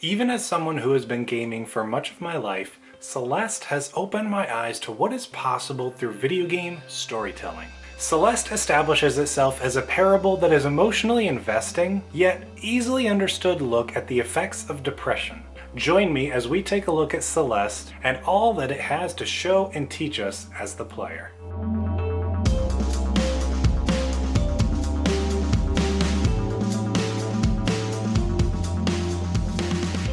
Even as someone who has been gaming for much of my life, Celeste has opened my eyes to what is possible through video game storytelling. Celeste establishes itself as a parable that is emotionally investing, yet easily understood look at the effects of depression. Join me as we take a look at Celeste and all that it has to show and teach us as the player.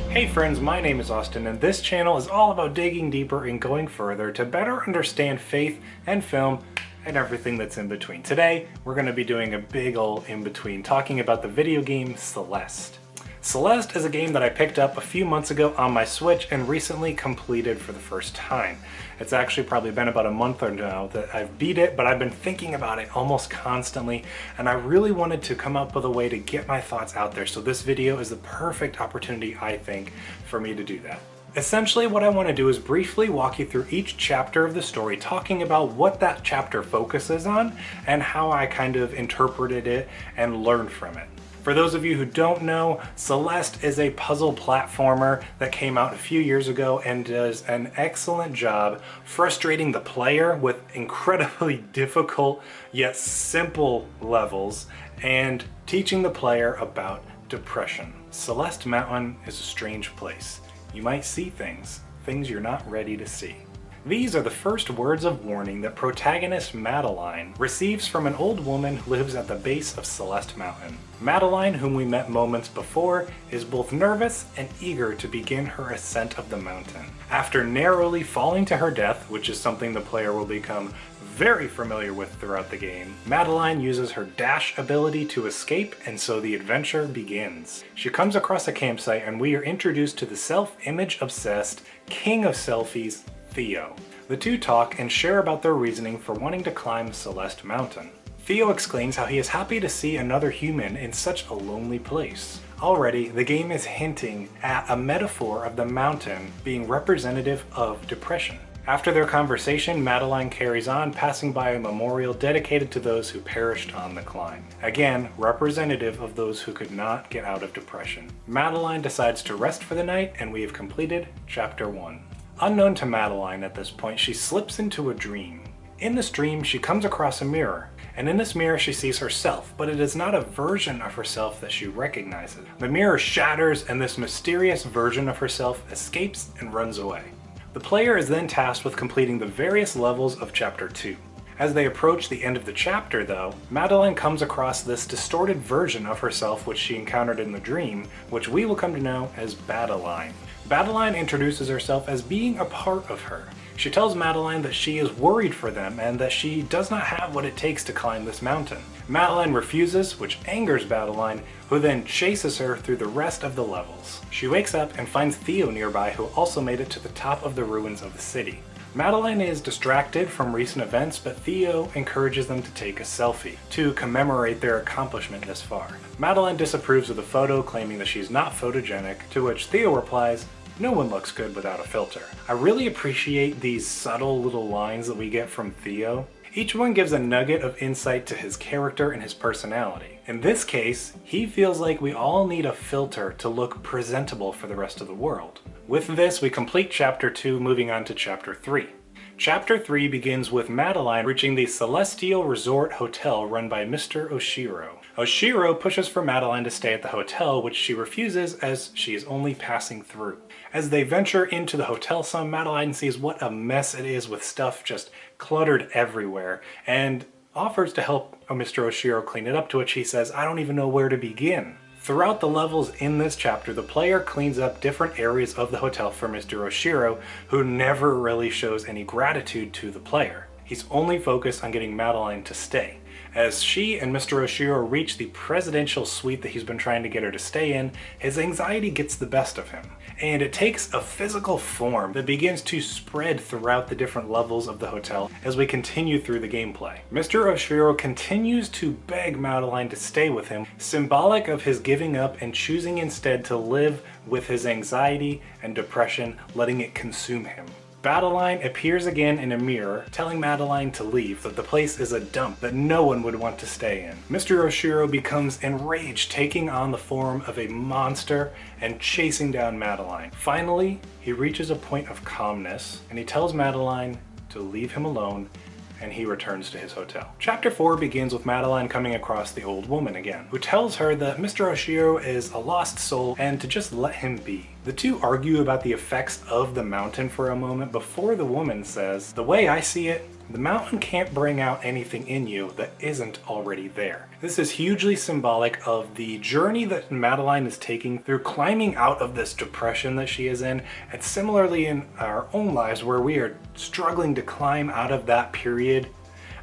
Hey friends, my name is Austin and this channel is all about digging deeper and going further to better understand faith and film and everything that's in between. Today, we're going to be doing a big ol' in-between, talking about the video game Celeste. Celeste is a game that I picked up a few months ago on my Switch and recently completed for the first time. It's actually probably been about a month or now that I've beat it, but I've been thinking about it almost constantly, and I really wanted to come up with a way to get my thoughts out there, so this video is the perfect opportunity, I think, for me to do that. Essentially, what I want to do is briefly walk you through each chapter of the story, talking about what that chapter focuses on and how I kind of interpreted it and learned from it. For those of you who don't know, Celeste is a puzzle platformer that came out a few years ago and does an excellent job frustrating the player with incredibly difficult yet simple levels and teaching the player about depression. Celeste Mountain is a strange place. You might see things you're not ready to see. These are the first words of warning that protagonist Madeline receives from an old woman who lives at the base of Celeste Mountain. Madeline, whom we met moments before, is both nervous and eager to begin her ascent of the mountain. After narrowly falling to her death, which is something the player will become very familiar with throughout the game, Madeline uses her dash ability to escape, and so the adventure begins. She comes across a campsite and we are introduced to the self-image obsessed king of selfies, Theo. The two talk and share about their reasoning for wanting to climb Celeste Mountain. Theo explains how he is happy to see another human in such a lonely place. Already, the game is hinting at a metaphor of the mountain being representative of depression. After their conversation, Madeline carries on, passing by a memorial dedicated to those who perished on the climb. Again, representative of those who could not get out of depression. Madeline decides to rest for the night, and we have completed Chapter 1. Unknown to Madeline at this point, she slips into a dream. In this dream, she comes across a mirror, and in this mirror she sees herself, but it is not a version of herself that she recognizes. The mirror shatters, and this mysterious version of herself escapes and runs away. The player is then tasked with completing the various levels of Chapter 2. As they approach the end of the chapter, though, Madeline comes across this distorted version of herself which she encountered in the dream, which we will come to know as Badeline. Badeline introduces herself as being a part of her. She tells Madeline that she is worried for them and that she does not have what it takes to climb this mountain. Madeline refuses, which angers Badeline, who then chases her through the rest of the levels. She wakes up and finds Theo nearby, who also made it to the top of the ruins of the city. Madeline is distracted from recent events, but Theo encourages them to take a selfie to commemorate their accomplishment this far. Madeline disapproves of the photo, claiming that she's not photogenic, to which Theo replies, "No one looks good without a filter." I really appreciate these subtle little lines that we get from Theo. Each one gives a nugget of insight to his character and his personality. In this case, he feels like we all need a filter to look presentable for the rest of the world. With this, we complete Chapter 2, moving on to Chapter 3. Chapter 3 begins with Madeline reaching the Celestial Resort Hotel run by Mr. Oshiro. Oshiro pushes for Madeline to stay at the hotel, which she refuses as she is only passing through. As they venture into the hotel some, Madeline sees what a mess it is with stuff just cluttered everywhere and offers to help Mr. Oshiro clean it up, to which he says, "I don't even know where to begin." Throughout the levels in this chapter, the player cleans up different areas of the hotel for Mr. Oshiro, who never really shows any gratitude to the player. He's only focused on getting Madeline to stay. As she and Mr. Oshiro reach the presidential suite that he's been trying to get her to stay in, his anxiety gets the best of him. And it takes a physical form that begins to spread throughout the different levels of the hotel as we continue through the gameplay. Mr. Oshiro continues to beg Madeline to stay with him, symbolic of his giving up and choosing instead to live with his anxiety and depression, letting it consume him. Madeline appears again in a mirror, telling Madeline to leave, that the place is a dump that no one would want to stay in. Mr. Oshiro becomes enraged, taking on the form of a monster and chasing down Madeline. Finally, he reaches a point of calmness, and he tells Madeline to leave him alone, and he returns to his hotel. Chapter 4 begins with Madeline coming across the old woman again, who tells her that Mr. Oshiro is a lost soul and to just let him be. The two argue about the effects of the mountain for a moment before the woman says, "The way I see it, the mountain can't bring out anything in you that isn't already there." This is hugely symbolic of the journey that Madeline is taking through climbing out of this depression that she is in, and similarly in our own lives where we are struggling to climb out of that period,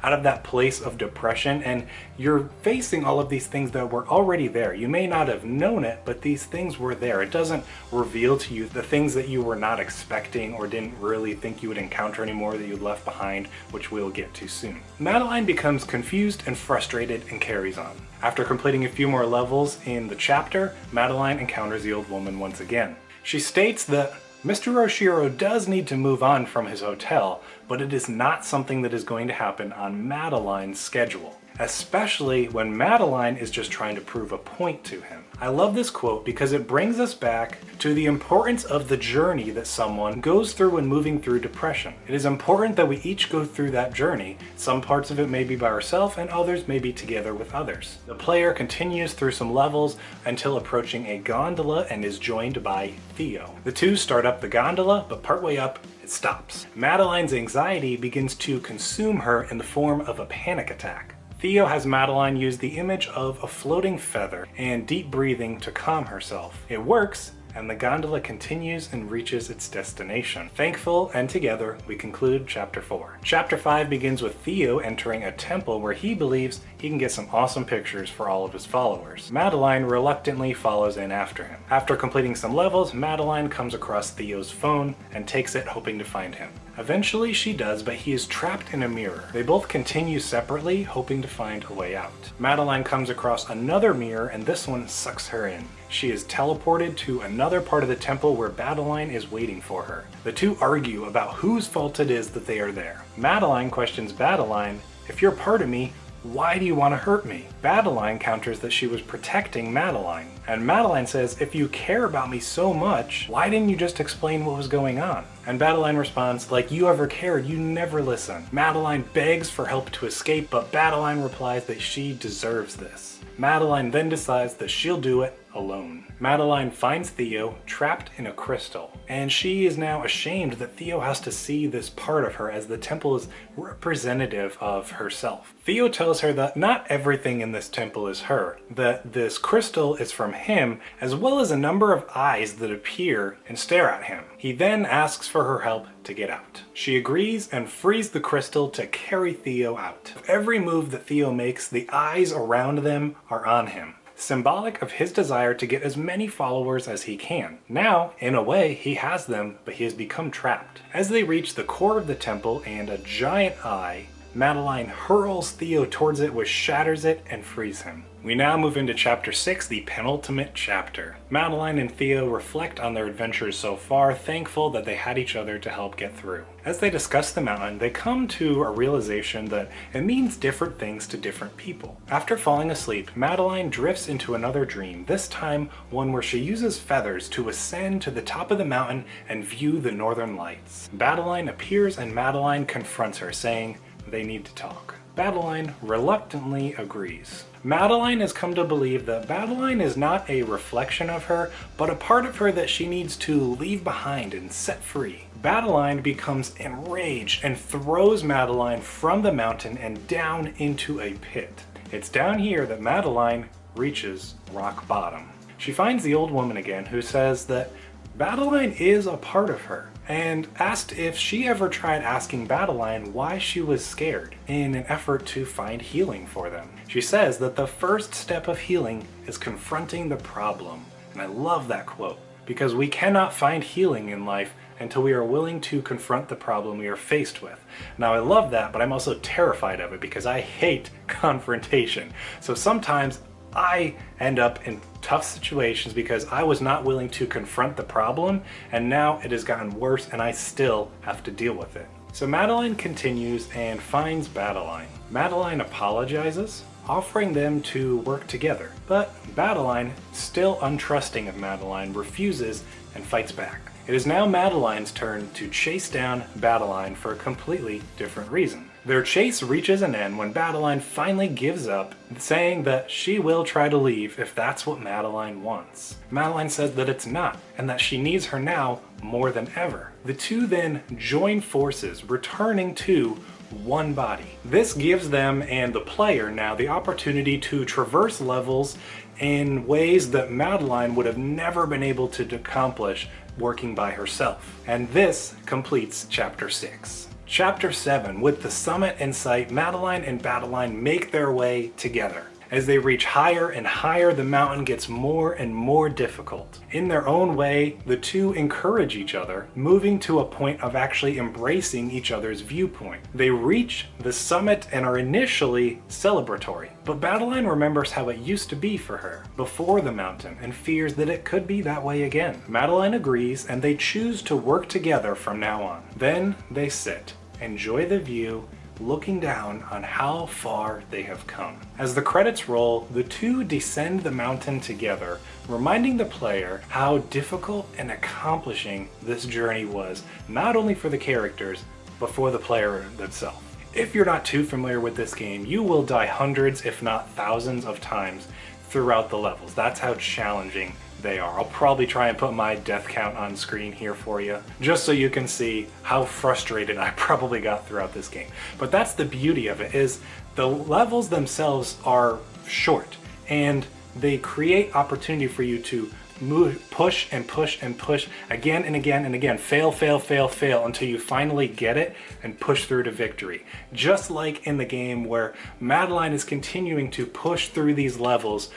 out of that place of depression, and you're facing all of these things that were already there. You may not have known it, but these things were there. It doesn't reveal to you the things that you were not expecting or didn't really think you would encounter anymore that you left behind, which we'll get to soon. Madeline becomes confused and frustrated and carries on. After completing a few more levels in the chapter, Madeline encounters the old woman once again. She states that Mr. Oshiro does need to move on from his hotel, but it is not something that is going to happen on Madeline's schedule, especially when Madeline is just trying to prove a point to him. I love this quote because it brings us back to the importance of the journey that someone goes through when moving through depression. It is important that we each go through that journey. Some parts of it may be by ourselves and others may be together with others. The player continues through some levels until approaching a gondola and is joined by Theo. The two start up the gondola, but partway up, it stops. Madeline's anxiety begins to consume her in the form of a panic attack. Theo has Madeline use the image of a floating feather and deep breathing to calm herself. It works, and the gondola continues and reaches its destination. Thankful and together, we conclude Chapter 4. Chapter 5 begins with Theo entering a temple where he believes he can get some awesome pictures for all of his followers. Madeline reluctantly follows in after him. After completing some levels, Madeline comes across Theo's phone and takes it, hoping to find him. Eventually she does, but he is trapped in a mirror. They both continue separately, hoping to find a way out. Madeline comes across another mirror, and this one sucks her in. She is teleported to another part of the temple where Madeline is waiting for her. The two argue about whose fault it is that they are there. Madeline questions Madeline, "If you're part of me, why do you want to hurt me?" Madeline counters that she was protecting Madeline. And Madeline says, "If you care about me so much, why didn't you just explain what was going on?" And Madeline responds, "Like you ever cared, you never listen." Madeline begs for help to escape, but Madeline replies that she deserves this. Madeline then decides that she'll do it alone. Madeline finds Theo trapped in a crystal, and she is now ashamed that Theo has to see this part of her as the temple is representative of herself. Theo tells her that not everything in this temple is her, that this crystal is from him, as well as a number of eyes that appear and stare at him. He then asks for her help to get out. She agrees and frees the crystal to carry Theo out. Every move that Theo makes, the eyes around them are on him, symbolic of his desire to get as many followers as he can. Now, in a way, he has them, but he has become trapped. As they reach the core of the temple and a giant eye, Madeline hurls Theo towards it, which shatters it and frees him. We now move into Chapter 6, the penultimate chapter. Madeline and Theo reflect on their adventures so far, thankful that they had each other to help get through. As they discuss the mountain, they come to a realization that it means different things to different people. After falling asleep, Madeline drifts into another dream, this time one where she uses feathers to ascend to the top of the mountain and view the northern lights. Madeline appears and Madeline confronts her, saying they need to talk. Madeline reluctantly agrees. Madeline has come to believe that Madeline is not a reflection of her, but a part of her that she needs to leave behind and set free. Madeline becomes enraged and throws Madeline from the mountain and down into a pit. It's down here that Madeline reaches rock bottom. She finds the old woman again, who says that Madeline is a part of her, and asked if she ever tried asking Madeline why she was scared in an effort to find healing for them. She says that the first step of healing is confronting the problem. And I love that quote, because we cannot find healing in life until we are willing to confront the problem we are faced with. Now I love that, but I'm also terrified of it because I hate confrontation. So sometimes I end up in tough situations because I was not willing to confront the problem, and now it has gotten worse and I still have to deal with it. So Madeline continues and finds Badeline. Madeline apologizes, offering them to work together, but Badeline, still untrusting of Madeline, refuses and fights back. It is now Madeline's turn to chase down Badeline for a completely different reason. Their chase reaches an end when Badeline finally gives up, saying that she will try to leave if that's what Madeline wants. Madeline says that it's not, and that she needs her now more than ever. The two then join forces, returning to one body. This gives them and the player now the opportunity to traverse levels in ways that Madeline would have never been able to accomplish working by herself. And this completes Chapter 6. Chapter 7, with the summit in sight, Madeline and Badeline make their way together. As they reach higher and higher, the mountain gets more and more difficult. In their own way, the two encourage each other, moving to a point of actually embracing each other's viewpoint. They reach the summit and are initially celebratory, but Badeline remembers how it used to be for her before the mountain and fears that it could be that way again. Madeline agrees, and they choose to work together from now on. Then they sit, enjoy the view, looking down on how far they have come. As the credits roll, the two descend the mountain together, reminding the player how difficult and accomplishing this journey was, not only for the characters, but for the player themselves. If you're not too familiar with this game, you will die hundreds, if not thousands of times throughout the levels. That's how challenging they are. I'll probably try and put my death count on screen here for you, just so you can see how frustrated I probably got throughout this game. But that's the beauty of it, is the levels themselves are short, and they create opportunity for you to move, push and push and push again and again and again, fail, fail, fail, fail, until you finally get it and push through to victory. Just like in the game where Madeline is continuing to push through these levels.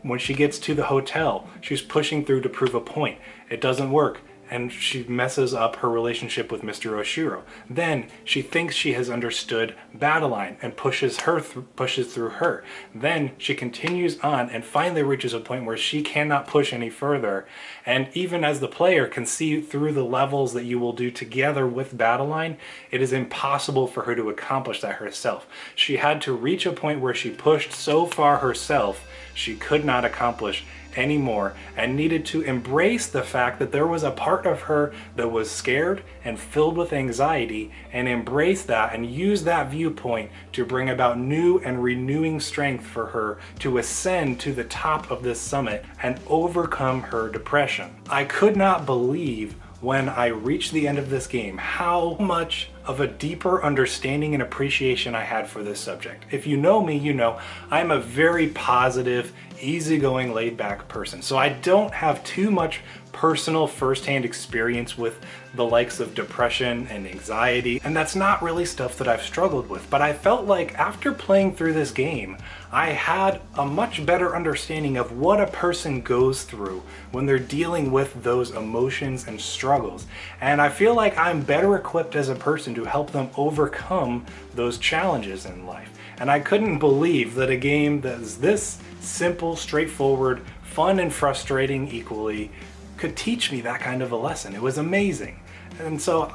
When she gets to the hotel, she's pushing through to prove a point. It doesn't work, and she messes up her relationship with Mr. Oshiro. Then she thinks she has understood Badeline and pushes through her. Then she continues on and finally reaches a point where she cannot push any further. And even as the player can see through the levels that you will do together with Badeline, it is impossible for her to accomplish that herself. She had to reach a point where she pushed so far herself she could not accomplish anymore, and needed to embrace the fact that there was a part of her that was scared and filled with anxiety, and embrace that and use that viewpoint to bring about new and renewing strength for her to ascend to the top of this summit and overcome her depression. I could not believe when I reached the end of this game how much of a deeper understanding and appreciation I had for this subject. If you know me, you know I'm a very positive, easygoing, laid-back person. So I don't have too much personal first-hand experience with the likes of depression and anxiety, and that's not really stuff that I've struggled with. But I felt like after playing through this game, I had a much better understanding of what a person goes through when they're dealing with those emotions and struggles. And I feel like I'm better equipped as a person to help them overcome those challenges in life. And I couldn't believe that a game that is this simple, straightforward, fun and frustrating equally could teach me that kind of a lesson. It was amazing. And so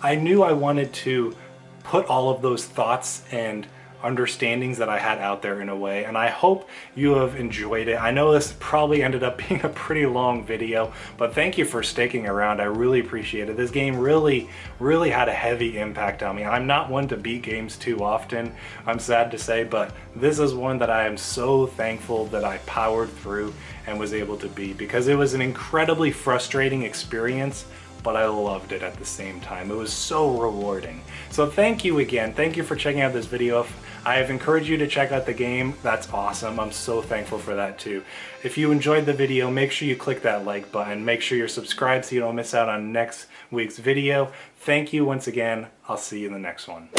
I knew I wanted to put all of those thoughts and understandings that I had out there in a way, and I hope you have enjoyed it. I know this probably ended up being a pretty long video, but thank you for sticking around. I really appreciate it. This game really had a heavy impact on me. I'm not one to beat games too often, I'm sad to say, but this is one that I am so thankful that I powered through and was able to beat, because it was an incredibly frustrating experience, but I loved it at the same time. It was so rewarding. So thank you again. Thank you for checking out this video. If I have encouraged you to check out the game, that's awesome. I'm so thankful for that too. If you enjoyed the video, make sure you click that like button. Make sure you're subscribed so you don't miss out on next week's video. Thank you once again. I'll see you in the next one.